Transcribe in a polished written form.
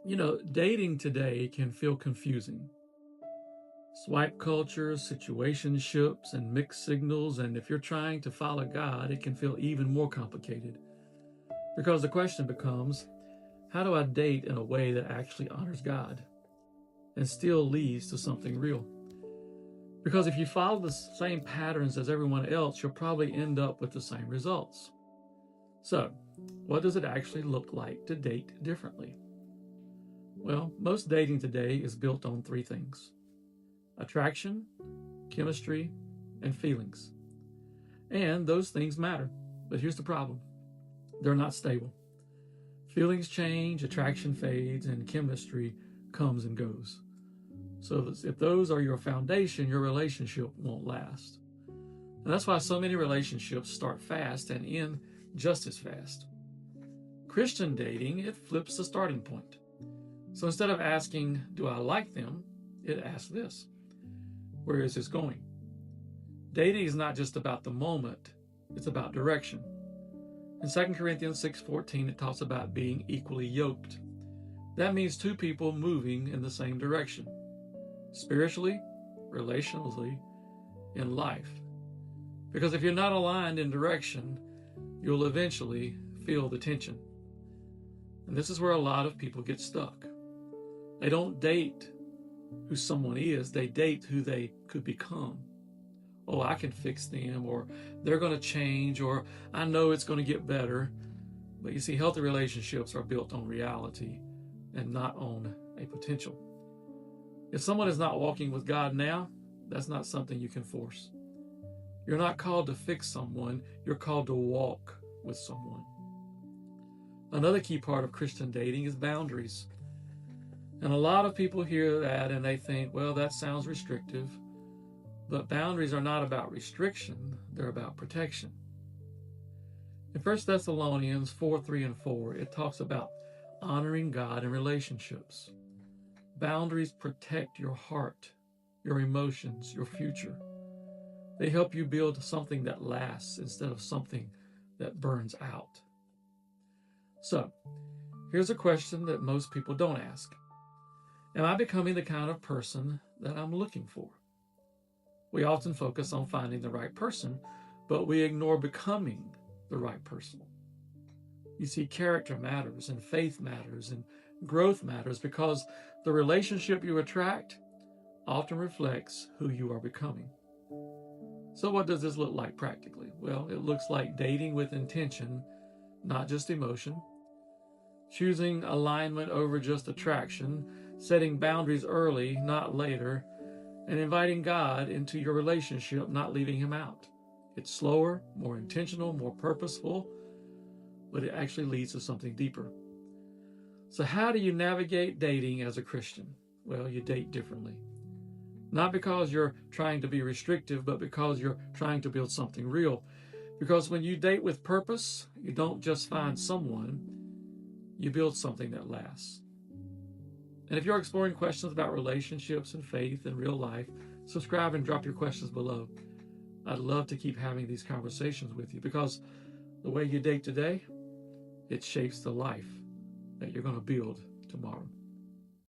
You know, dating today can feel confusing. Swipe culture, situationships, and mixed signals, and if you're trying to follow God, it can feel even more complicated. Because the question becomes, how do I date in a way that actually honors God and still leads to something real? Because if you follow the same patterns as everyone else, you'll probably end up with the same results. So, what does it actually look like to date differently? Well, most dating today is built on three things: attraction, chemistry, and feelings. And those things matter. But here's the problem: they're not stable. Feelings change, attraction fades, and chemistry comes and goes. So if those are your foundation, your relationship won't last. And that's why so many relationships start fast and end just as fast. Christian dating, it flips the starting point. So instead of asking, do I like them? It asks this: where is this going? Dating is not just about the moment, it's about direction. In 2 Corinthians 6:14, it talks about being equally yoked. That means two people moving in the same direction, spiritually, relationally, in life. Because if you're not aligned in direction, you'll eventually feel the tension. And this is where a lot of people get stuck. They don't date who someone is, they date who they could become. Oh, I can fix them, or they're going to change, or I know it's going to get better. But you see, healthy relationships are built on reality and not on a potential. If someone is not walking with God now, that's not something you can force. You're not called to fix someone, you're called to walk with someone. Another key part of Christian dating is boundaries. And a lot of people hear that and they think, well, that sounds restrictive. But boundaries are not about restriction, they're about protection. In 1 Thessalonians 4:3 and 4, it talks about honoring God in relationships. Boundaries protect your heart, your emotions, your future. They help you build something that lasts instead of something that burns out. So, here's a question that most people don't ask: am I becoming the kind of person that I'm looking for? We often focus on finding the right person, but we ignore becoming the right person. You see, character matters, and faith matters, and growth matters, because the relationship you attract often reflects who you are becoming. So what does this look like practically? Well, it looks like dating with intention, not just emotion, choosing alignment over just attraction, setting boundaries early, not later, and inviting God into your relationship, not leaving him out. It's slower, more intentional, more purposeful, but it actually leads to something deeper. So how do you navigate dating as a Christian? Well, you date differently. Not because you're trying to be restrictive, but because you're trying to build something real. Because when you date with purpose, you don't just find someone, you build something that lasts. And if you're exploring questions about relationships and faith and real life, subscribe and drop your questions below. I'd love to keep having these conversations with you, because the way you date today, it shapes the life that you're going to build tomorrow.